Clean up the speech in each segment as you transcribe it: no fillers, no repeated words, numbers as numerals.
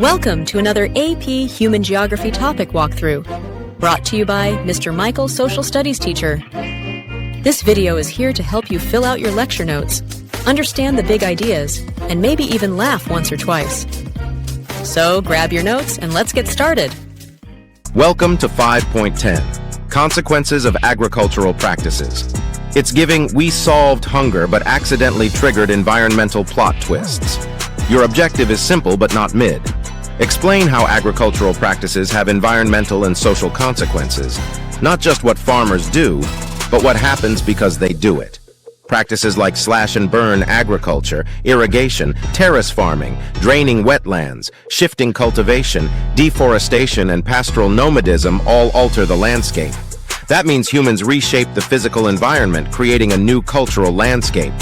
Welcome to another AP Human Geography topic walkthrough, brought to you by Mr. Michael, Social Studies teacher. This video is here to help you fill out your lecture notes, understand the big ideas, and maybe even laugh once or twice. So grab your notes and let's get started. Welcome to 5.10, Consequences of Agricultural Practices. It's giving "we solved hunger but accidentally triggered environmental plot twists." Your objective is simple but not mid. Explain how agricultural practices have environmental and social consequences, not just what farmers do, but what happens because they do it. Practices like slash and burn agriculture, irrigation, terrace farming, draining wetlands, shifting cultivation, deforestation, and pastoral nomadism all alter the landscape. That means humans reshape the physical environment, creating a new cultural landscape.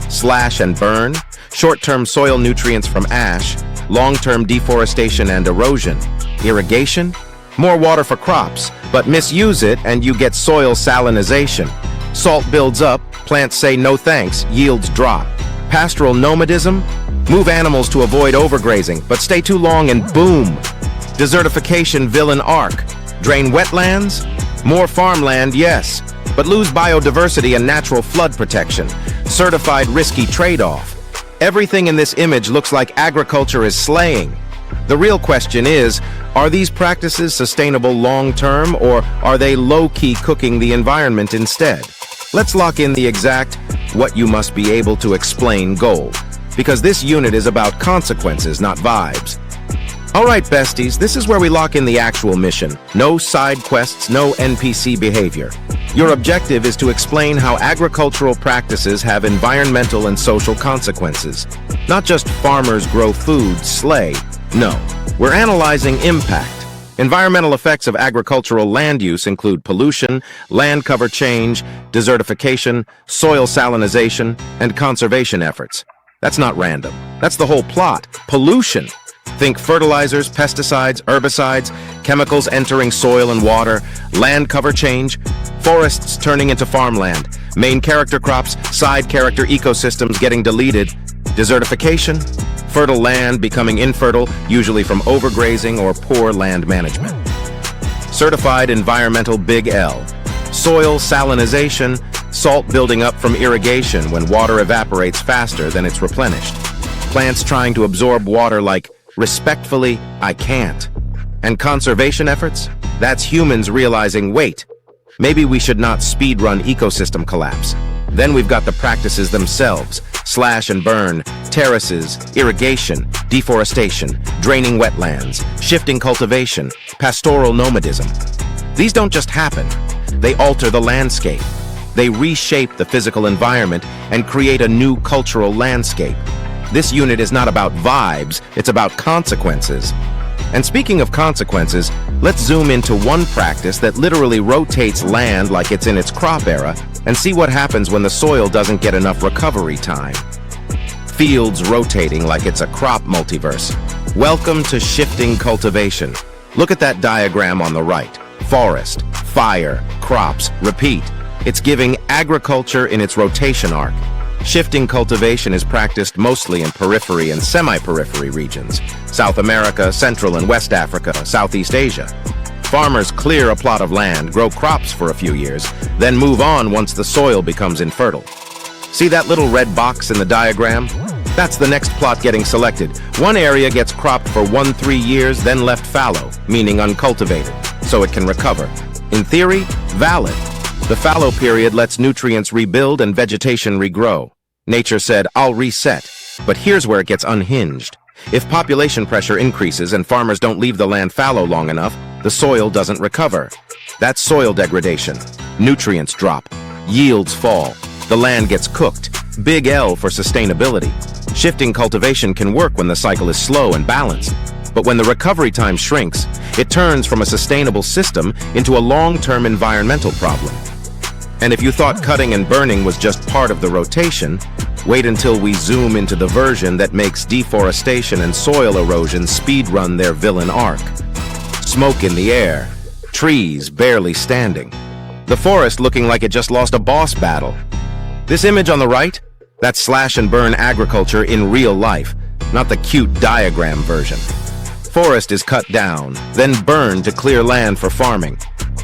Slash and burn, short-term soil nutrients from ash, long-term deforestation and erosion. Irrigation, more water for crops, but misuse it and you get soil salinization. Salt builds up, plants say no thanks, yields drop. Pastoral nomadism, move animals to avoid overgrazing, but stay too long and boom. Desertification villain arc, drain wetlands, more farmland, yes, but lose biodiversity and natural flood protection. Certified risky trade-off. Everything in this image looks like agriculture is slaying. The real question is, are these practices sustainable long-term, or are they low-key cooking the environment instead? Let's lock in the exact what you must be able to explain goal, because this unit is about consequences, not vibes. All right, besties, this is where we lock in the actual mission. No side quests, no NPC behavior. Your objective is to explain how agricultural practices have environmental and social consequences. Not just farmers grow food, slay. No, we're analyzing impact. Environmental effects of agricultural land use include pollution, land cover change, desertification, soil salinization, and conservation efforts. That's not random. That's the whole plot. Pollution. Think fertilizers, pesticides, herbicides, chemicals entering soil and water, land cover change, forests turning into farmland, main character crops, side character ecosystems getting deleted, desertification, fertile land becoming infertile, usually from overgrazing or poor land management. Certified environmental big L, soil salinization, salt building up from irrigation when water evaporates faster than it's replenished. Plants trying to absorb water like, respectfully, I can't. And conservation efforts? That's humans realizing, wait, maybe we should not speedrun ecosystem collapse. Then we've got the practices themselves, slash and burn, terraces, irrigation, deforestation, draining wetlands, shifting cultivation, pastoral nomadism. These don't just happen, they alter the landscape. They reshape the physical environment and create a new cultural landscape. This unit is not about vibes, it's about consequences. And speaking of consequences, let's zoom into one practice that literally rotates land like it's in its crop era and see what happens when the soil doesn't get enough recovery time. Fields rotating like it's a crop multiverse. Welcome to shifting cultivation. Look at that diagram on the right. Forest, fire, crops, repeat. It's giving agriculture in its rotation arc. Shifting cultivation is practiced mostly in periphery and semi-periphery regions, South America, Central and West Africa, Southeast Asia. Farmers clear a plot of land, grow crops for a few years, then move on once the soil becomes infertile. See that little red box in the diagram? That's the next plot getting selected. One area gets cropped for 1-3 years, then left fallow, meaning uncultivated, so it can recover. In theory, valid. The fallow period lets nutrients rebuild and vegetation regrow. Nature said, I'll reset. But here's where it gets unhinged. If population pressure increases and farmers don't leave the land fallow long enough, the soil doesn't recover. That's soil degradation. Nutrients drop. Yields fall. The land gets cooked. Big L for sustainability. Shifting cultivation can work when the cycle is slow and balanced. But when the recovery time shrinks, it turns from a sustainable system into a long-term environmental problem. And if you thought cutting and burning was just part of the rotation, wait until we zoom into the version that makes deforestation and soil erosion speedrun their villain arc. Smoke in the air, trees barely standing, the forest looking like it just lost a boss battle. This image on the right? That's slash and burn agriculture in real life, not the cute diagram version. Forest is cut down, then burned to clear land for farming.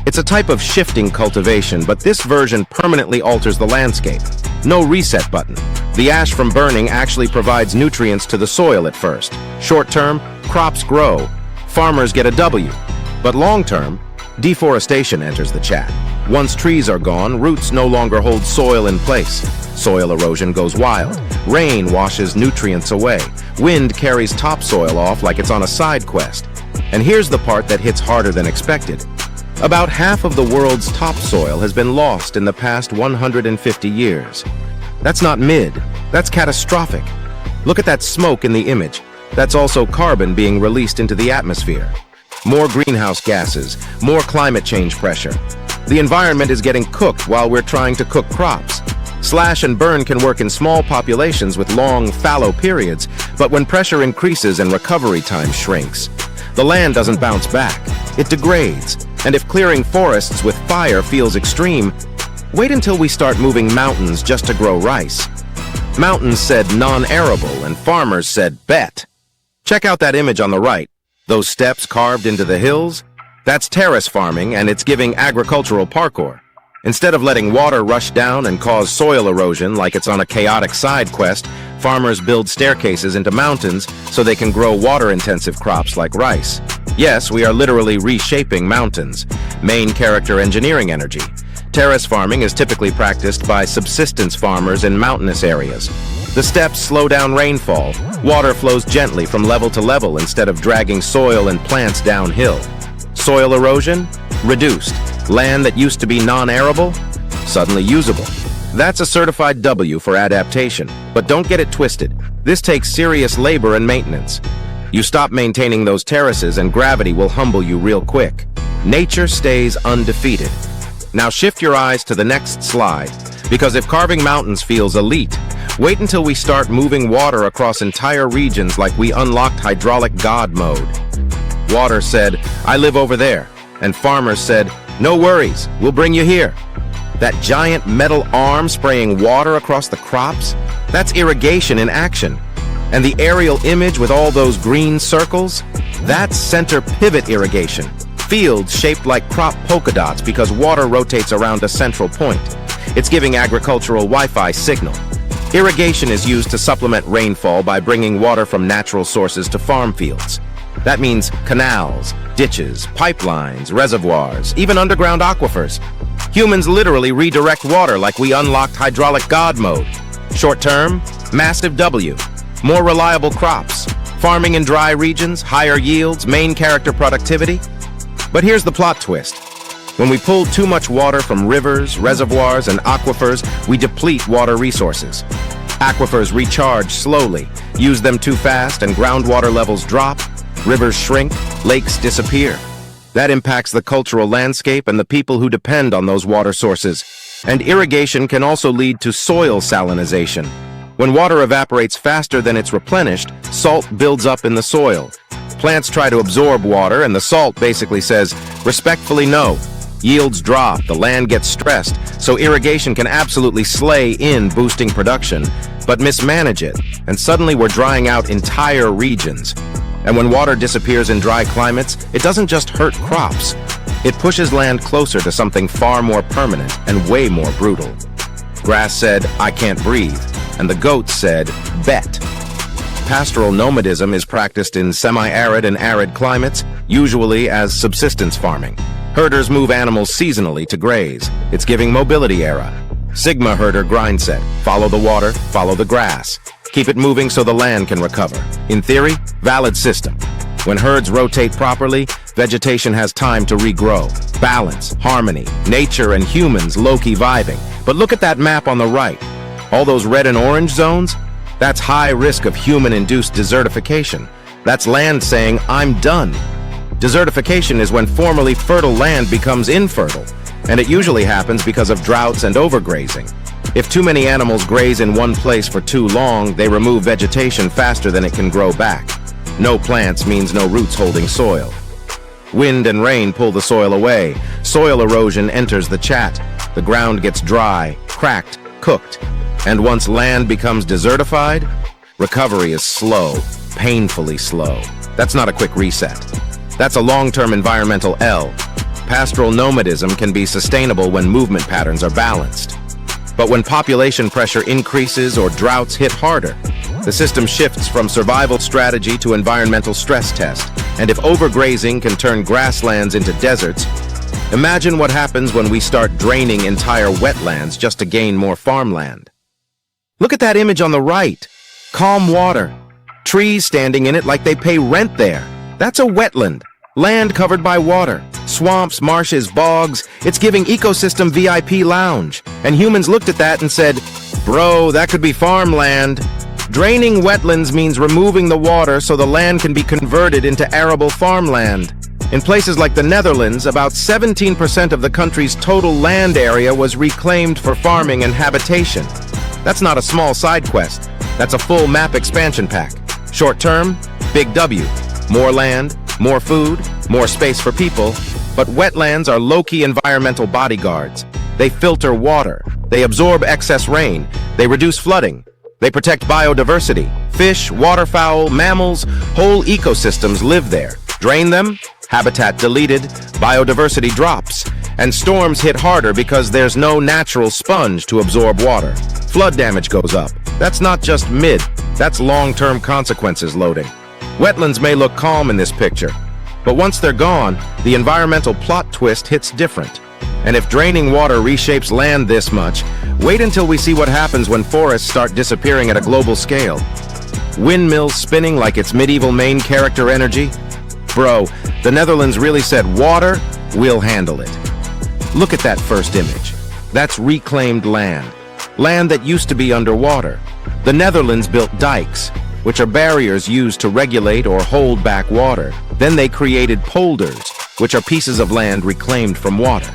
It's a type of shifting cultivation, but this version permanently alters the landscape. No reset button. The ash from burning actually provides nutrients to the soil at first. Short-term, crops grow. Farmers get a W. But long-term, deforestation enters the chat. Once trees are gone, roots no longer hold soil in place. Soil erosion goes wild. Rain washes nutrients away. Wind carries topsoil off like it's on a side quest. And here's the part that hits harder than expected. About half of the world's topsoil has been lost in the past 150 years. That's not mid, that's catastrophic. Look at that smoke in the image. That's also carbon being released into the atmosphere. More greenhouse gases, more climate change pressure. The environment is getting cooked while we're trying to cook crops. Slash and burn can work in small populations with long, fallow periods, but when pressure increases and recovery time shrinks, the land doesn't bounce back. It degrades. And if clearing forests with fire feels extreme, wait until we start moving mountains just to grow rice. Mountains said non-arable and farmers said bet. Check out that image on the right. Those steps carved into the hills? That's terrace farming, and it's giving agricultural parkour. Instead of letting water rush down and cause soil erosion like it's on a chaotic side quest, farmers build staircases into mountains so they can grow water-intensive crops like rice. Yes, we are literally reshaping mountains. Main character engineering energy. Terrace farming is typically practiced by subsistence farmers in mountainous areas. The steps slow down rainfall. Water flows gently from level to level instead of dragging soil and plants downhill. Soil erosion? Reduced. Land that used to be non-arable? Suddenly usable. That's a certified W for adaptation. But don't get it twisted. This takes serious labor and maintenance. You stop maintaining those terraces and gravity will humble you real quick. Nature stays undefeated. Now shift your eyes to the next slide, because if carving mountains feels elite, wait until we start moving water across entire regions like we unlocked hydraulic god mode. Water said, I live over there, and farmers said, no worries, we'll bring you here. That giant metal arm spraying water across the crops, that's irrigation in action. And the aerial image with all those green circles, that's center pivot irrigation. Fields shaped like crop polka dots because water rotates around a central point. It's giving agricultural Wi-Fi signal. Irrigation is used to supplement rainfall by bringing water from natural sources to farm fields. That means canals, ditches, pipelines, reservoirs, even underground aquifers. Humans literally redirect water like we unlocked hydraulic god mode. Short term, massive W. More reliable crops. Farming in dry regions, higher yields, main character productivity. But here's the plot twist. When we pull too much water from rivers, reservoirs, and aquifers, we deplete water resources. Aquifers recharge slowly. Use them too fast and groundwater levels drop. Rivers shrink, lakes disappear. That impacts the cultural landscape and the people who depend on those water sources. And irrigation can also lead to soil salinization. When water evaporates faster than it's replenished, salt builds up in the soil. Plants try to absorb water, and the salt basically says, respectfully no. Yields drop, the land gets stressed, so irrigation can absolutely slay in boosting production, but mismanage it, and suddenly we're drying out entire regions. And when water disappears in dry climates, it doesn't just hurt crops. It pushes land closer to something far more permanent and way more brutal. Grass said, I can't breathe, and the goats said, bet. Pastoral nomadism is practiced in semi-arid and arid climates, usually as subsistence farming. Herders move animals seasonally to graze. It's giving mobility era. Sigma herder grind set. Follow the water, follow the grass. Keep it moving so the land can recover. In theory, valid system. When herds rotate properly, vegetation has time to regrow. Balance, harmony, nature and humans low-key vibing. But look at that map on the right. All those red and orange zones? That's high risk of human-induced desertification. That's land saying, I'm done. Desertification is when formerly fertile land becomes infertile, and it usually happens because of droughts and overgrazing. If too many animals graze in one place for too long, they remove vegetation faster than it can grow back. No plants means no roots holding soil. Wind and rain pull the soil away. Soil erosion enters the chat. The ground gets dry, cracked, cooked. And once land becomes desertified, recovery is slow, painfully slow. That's not a quick reset. That's a long-term environmental L. Pastoral nomadism can be sustainable when movement patterns are balanced. But when population pressure increases or droughts hit harder, the system shifts from survival strategy to environmental stress test. And if overgrazing can turn grasslands into deserts, imagine what happens when we start draining entire wetlands just to gain more farmland. Look at that image on the right. Calm water. Trees standing in it like they pay rent there. That's a wetland. Land covered by water. Swamps, marshes, bogs. It's giving ecosystem VIP lounge. And humans looked at that and said, "Bro, that could be farmland." Draining wetlands means removing the water so the land can be converted into arable farmland. In places like the Netherlands, about 17% of the country's total land area was reclaimed for farming and habitation. That's not a small side quest. That's a full map expansion pack. Short term, big W. More land, more food, more space for people. But wetlands are low-key environmental bodyguards. They filter water. They absorb excess rain. They reduce flooding. They protect biodiversity. Fish, waterfowl, mammals, whole ecosystems live there. Drain them, habitat deleted, biodiversity drops. And storms hit harder because there's no natural sponge to absorb water. Flood damage goes up. That's not just mid, that's long-term consequences loading. Wetlands may look calm in this picture, but once they're gone, the environmental plot twist hits different. And if draining water reshapes land this much, wait until we see what happens when forests start disappearing at a global scale. Windmills spinning like it's medieval main character energy? Bro, the Netherlands really said, water, we'll handle it. Look at that first image. That's reclaimed land. Land that used to be underwater. The Netherlands built dikes, which are barriers used to regulate or hold back water. Then they created polders, which are pieces of land reclaimed from water.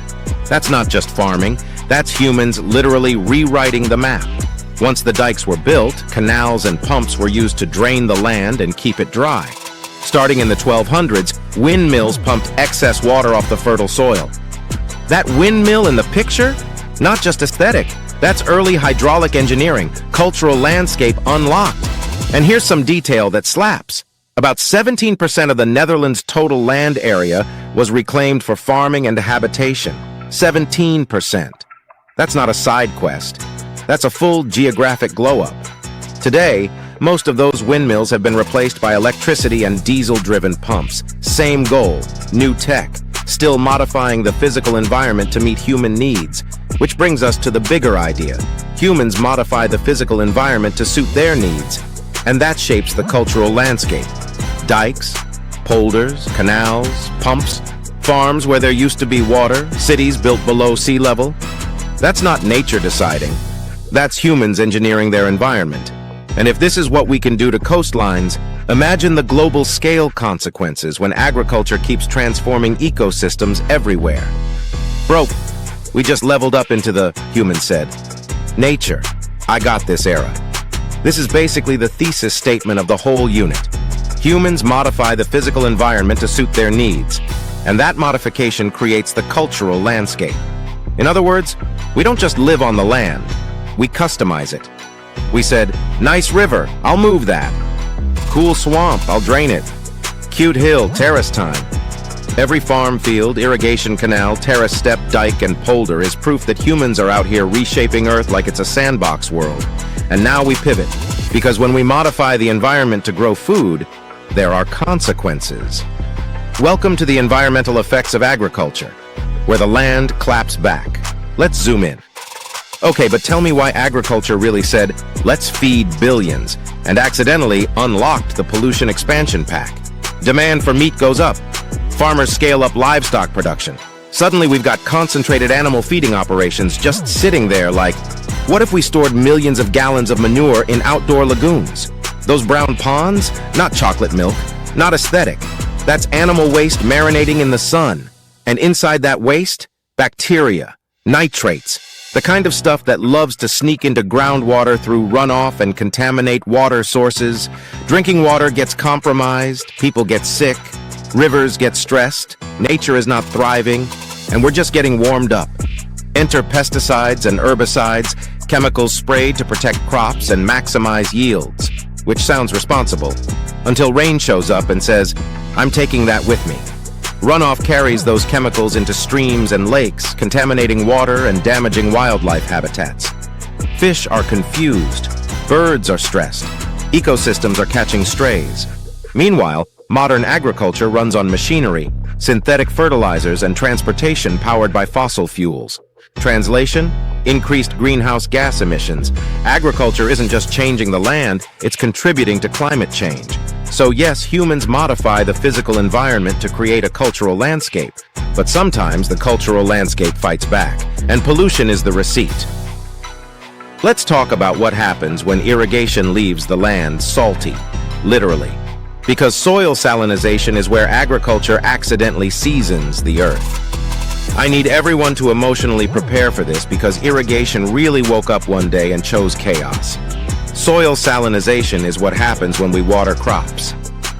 That's not just farming, that's humans literally rewriting the map. Once the dikes were built, canals and pumps were used to drain the land and keep it dry. Starting in the 1200s, windmills pumped excess water off the fertile soil. That windmill in the picture? Not just aesthetic, that's early hydraulic engineering, cultural landscape unlocked. And here's some detail that slaps. About 17% of the Netherlands' total land area was reclaimed for farming and habitation. 17%. That's not a side quest. That's a full geographic glow-up. Today, most of those windmills have been replaced by electricity and diesel-driven pumps. Same goal, new tech, still modifying the physical environment to meet human needs. Which brings us to the bigger idea. Humans modify the physical environment to suit their needs, and that shapes the cultural landscape. Dikes, polders, canals, pumps, farms where there used to be water, cities built below sea level. That's not nature deciding. That's humans engineering their environment. And if this is what we can do to coastlines, imagine the global scale consequences when agriculture keeps transforming ecosystems everywhere. Bro, we just leveled up into the, human said, nature, I got this era. This is basically the thesis statement of the whole unit. Humans modify the physical environment to suit their needs, and that modification creates the cultural landscape. In other words, we don't just live on the land, we customize it. We said, nice river, I'll move that. Cool swamp, I'll drain it. Cute hill, terrace time. Every farm field, irrigation canal, terrace step, dike, and polder is proof that humans are out here reshaping Earth like it's a sandbox world. And now we pivot, because when we modify the environment to grow food, there are consequences. Welcome to the environmental effects of agriculture, where the land claps back. Let's zoom in. Okay, but tell me why agriculture really said, let's feed billions, and accidentally unlocked the pollution expansion pack. Demand for meat goes up. Farmers scale up livestock production. Suddenly we've got concentrated animal feeding operations just sitting there like, what if we stored millions of gallons of manure in outdoor lagoons? Those brown ponds? Not chocolate milk, not aesthetic. That's animal waste marinating in the sun. And inside that waste, bacteria, nitrates, the kind of stuff that loves to sneak into groundwater through runoff and contaminate water sources. Drinking water gets compromised, people get sick, rivers get stressed, nature is not thriving, and we're just getting warmed up. Enter pesticides and herbicides, chemicals sprayed to protect crops and maximize yields, which sounds responsible. until rain shows up and says, "I'm taking that with me." Runoff carries those chemicals into streams and lakes, contaminating water and damaging wildlife habitats. Fish are confused, birds are stressed, ecosystems are catching strays. Meanwhile, modern agriculture runs on machinery, synthetic fertilizers, and transportation powered by fossil fuels. Translation: increased greenhouse gas emissions. Agriculture isn't just changing the land, it's contributing to climate change. So yes, humans modify the physical environment to create a cultural landscape, but sometimes the cultural landscape fights back, and pollution is the receipt. Let's talk about what happens when irrigation leaves the land salty, literally. Because soil salinization is where agriculture accidentally seasons the earth. I need everyone to emotionally prepare for this because irrigation really woke up one day and chose chaos. Soil salinization is what happens when we water crops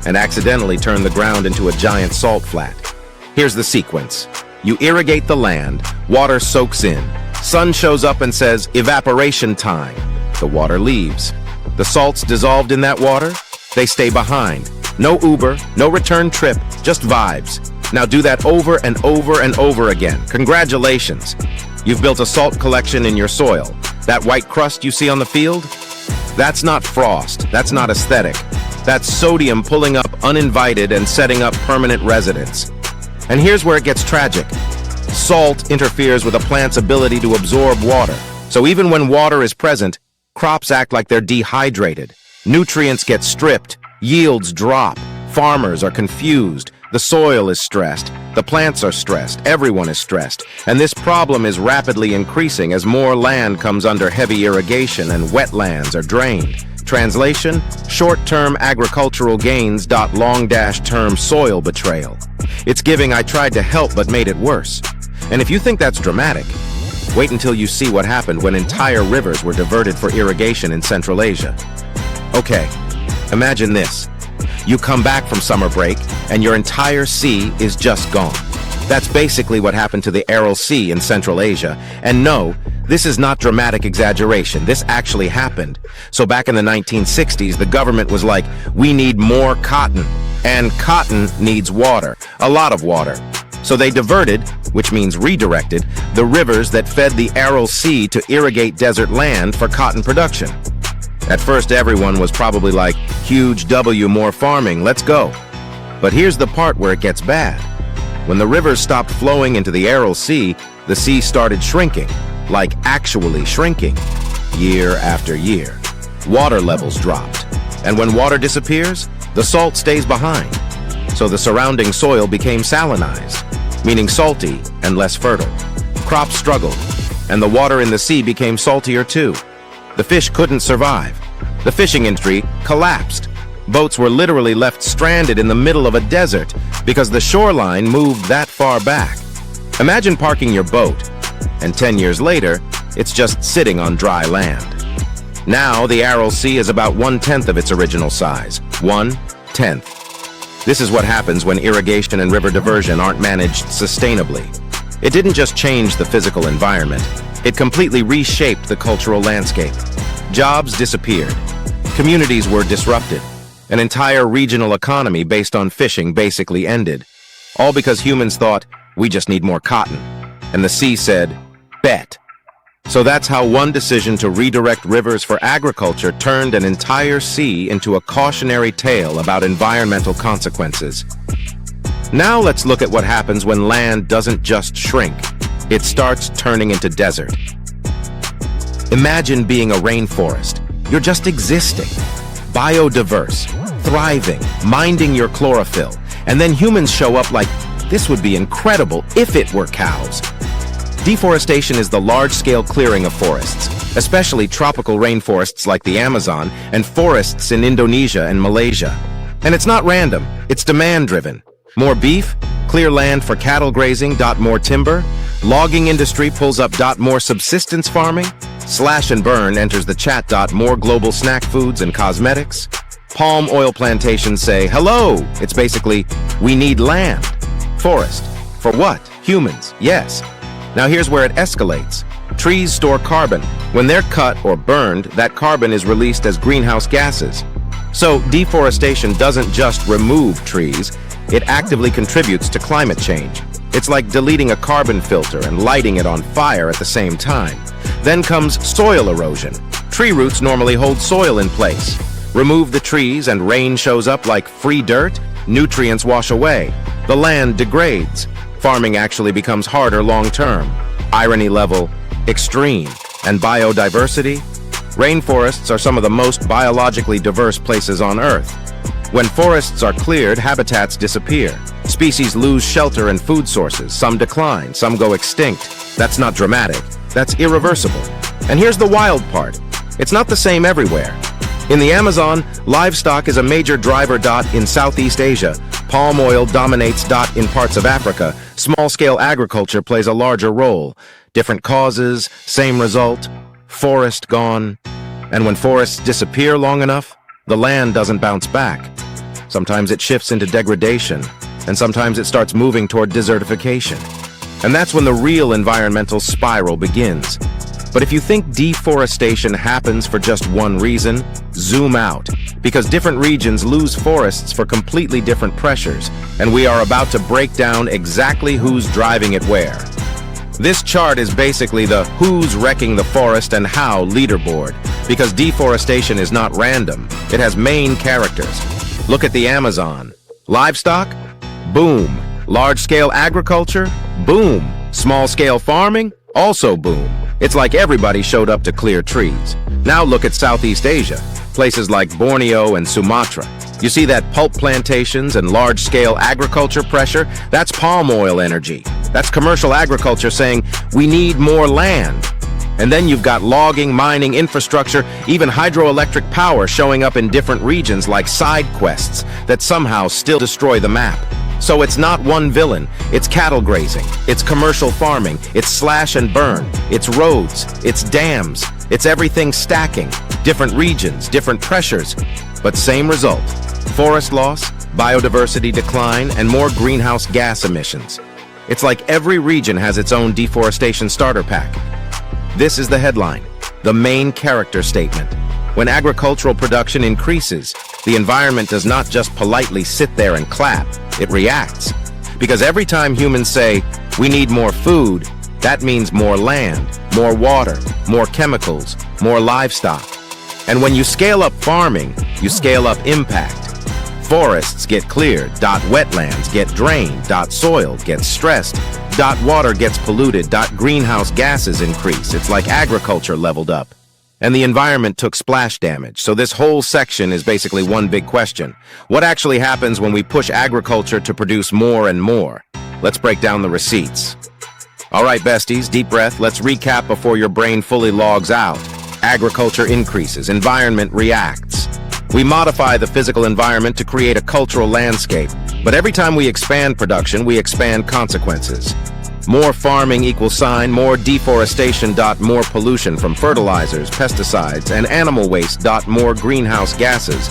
and accidentally turn the ground into a giant salt flat. Here's the sequence. You irrigate the land, water soaks in, sun shows up and says, "Evaporation time." The water leaves. The salts dissolved in that water, they stay behind. No Uber, no return trip, just vibes. Now do that over and over and over again. Congratulations. You've built a salt collection in your soil. That white crust you see on the field? That's not frost. That's not aesthetic. That's sodium pulling up uninvited and setting up permanent residence. And here's where it gets tragic. Salt interferes with a plant's ability to absorb water. So even when water is present, crops act like they're dehydrated. Nutrients get stripped, yields drop, farmers are confused, the soil is stressed, the plants are stressed, everyone is stressed, and this problem is rapidly increasing as more land comes under heavy irrigation and wetlands are drained. Translation: short-term agricultural gains. Long-term soil betrayal. It's giving "I tried to help but made it worse." And if you think that's dramatic, wait until you see what happened when entire rivers were diverted for irrigation in Central Asia. Okay, imagine this. You come back from summer break, and your entire sea is just gone. That's basically what happened to the Aral Sea in Central Asia. And no, this is not dramatic exaggeration. This actually happened. So back in the 1960s, the government was like, "We need more cotton." And cotton needs water, a lot of water. So they diverted, which means redirected, the rivers that fed the Aral Sea to irrigate desert land for cotton production. At first, everyone was probably like, "Huge W, more farming, let's go." But here's the part where it gets bad. When the rivers stopped flowing into the Aral Sea, the sea started shrinking, like actually shrinking, year after year. Water levels dropped. And when water disappears, the salt stays behind. So the surrounding soil became salinized, meaning salty and less fertile. Crops struggled, and the water in the sea became saltier too. The fish couldn't survive. The fishing industry collapsed. Boats were literally left stranded in the middle of a desert because the shoreline moved that far back. Imagine parking your boat, and 10 years later, it's just sitting on dry land. Now, the Aral Sea is about 1/10 of its original size. 1/10. This is what happens when irrigation and river diversion aren't managed sustainably. It didn't just change the physical environment. It completely reshaped the cultural landscape. Jobs disappeared. Communities were disrupted. An entire regional economy based on fishing basically ended. All because humans thought, "We just need more cotton." And the sea said, "Bet." So that's how one decision to redirect rivers for agriculture turned an entire sea into a cautionary tale about environmental consequences. Now let's look at what happens when land doesn't just shrink. It starts turning into desert. Imagine being a rainforest. You're just existing, biodiverse, thriving, minding your chlorophyll, and then humans show up like, "This would be incredible if it were cows." Deforestation is the large-scale clearing of forests, especially tropical rainforests like the Amazon and forests in Indonesia and Malaysia. And it's not random, it's demand-driven. More beef, clear land for cattle grazing. More timber, logging industry pulls up. More subsistence farming, slash and burn enters the chat. More global snack foods and cosmetics. Palm oil plantations say, "Hello!" It's basically, we need land. Forest. For what? Humans, yes. Now here's where it escalates. Trees store carbon. When they're cut or burned, that carbon is released as greenhouse gases. So deforestation doesn't just remove trees, it actively contributes to climate change. It's like deleting a carbon filter and lighting it on fire at the same time. Then comes soil erosion. Tree roots normally hold soil in place. Remove the trees and rain shows up like free dirt, nutrients wash away. The land degrades. Farming actually becomes harder long-term. Irony level, extreme. And biodiversity? Rainforests are some of the most biologically diverse places on Earth. When forests are cleared, habitats disappear. Species lose shelter and food sources. Some decline, some go extinct. That's not dramatic. That's irreversible. And here's the wild part. It's not the same everywhere. In the Amazon, livestock is a major driver. In Southeast Asia, palm oil dominates. In parts of Africa, small-scale agriculture plays a larger role. Different causes, same result, forest gone. And when forests disappear long enough, the land doesn't bounce back. Sometimes it shifts into degradation, and sometimes it starts moving toward desertification. And that's when the real environmental spiral begins. But if you think deforestation happens for just one reason, zoom out, because different regions lose forests for completely different pressures, and we are about to break down exactly who's driving it where. This chart is basically the who's wrecking the forest and how leaderboard, because deforestation is not random. It has main characters. Look at the Amazon. Livestock? Boom. Large-scale agriculture? Boom. Small-scale farming? Also boom. It's like everybody showed up to clear trees. Now look at Southeast Asia, places like Borneo and Sumatra. You see that pulp plantations and large-scale agriculture pressure? That's palm oil energy. That's commercial agriculture saying, we need more land. And then you've got logging, mining, infrastructure, even hydroelectric power showing up in different regions like side quests that somehow still destroy the map. So it's not one villain, it's cattle grazing, it's commercial farming, it's slash and burn, it's roads, it's dams, it's everything stacking, different regions, different pressures, but same result. Forest loss, biodiversity decline, and more greenhouse gas emissions. It's like every region has its own deforestation starter pack. This is the headline, the main character statement. When agricultural production increases, the environment does not just politely sit there and clap, it reacts. Because every time humans say, we need more food, that means more land, more water, more chemicals, more livestock. And when you scale up farming, you scale up impact. Forests get cleared, wetlands get drained, soil gets stressed, water gets polluted, greenhouse gases increase. It's like agriculture leveled up. And the environment took splash damage. So this whole section is basically one big question. What actually happens when we push agriculture to produce more and more? Let's break down the receipts. All right, besties, deep breath. Let's recap before your brain fully logs out. Agriculture increases, environment reacts. We modify the physical environment to create a cultural landscape. But every time we expand production, we expand consequences. More farming equals more deforestation, more pollution from fertilizers, pesticides, and animal waste, more greenhouse gases,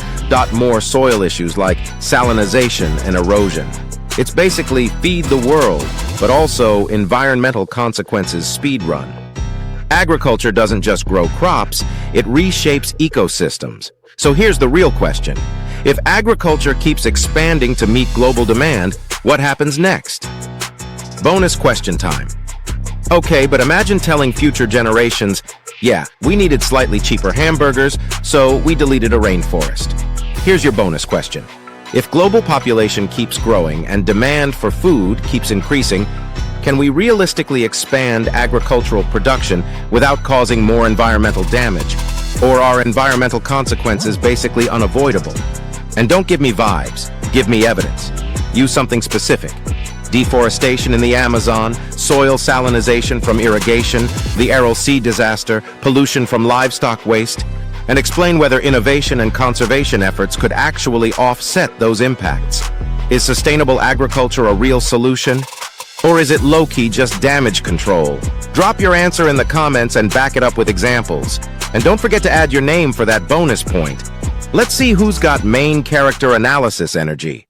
more soil issues like salinization and erosion. It's basically feed the world, but also environmental consequences speed run. Agriculture doesn't just grow crops, it reshapes ecosystems. So here's the real question. If agriculture keeps expanding to meet global demand, what happens next? Bonus question time. Okay, but imagine telling future generations, yeah, we needed slightly cheaper hamburgers, so we deleted a rainforest. Here's your bonus question. If global population keeps growing and demand for food keeps increasing, can we realistically expand agricultural production without causing more environmental damage? Or are environmental consequences basically unavoidable? And don't give me vibes, give me evidence. Use something specific. Deforestation in the Amazon, soil salinization from irrigation, the Aral Sea disaster, pollution from livestock waste, and explain whether innovation and conservation efforts could actually offset those impacts. Is sustainable agriculture a real solution? Or is it low-key just damage control? Drop your answer in the comments and back it up with examples. And don't forget to add your name for that bonus point. Let's see who's got main character analysis energy.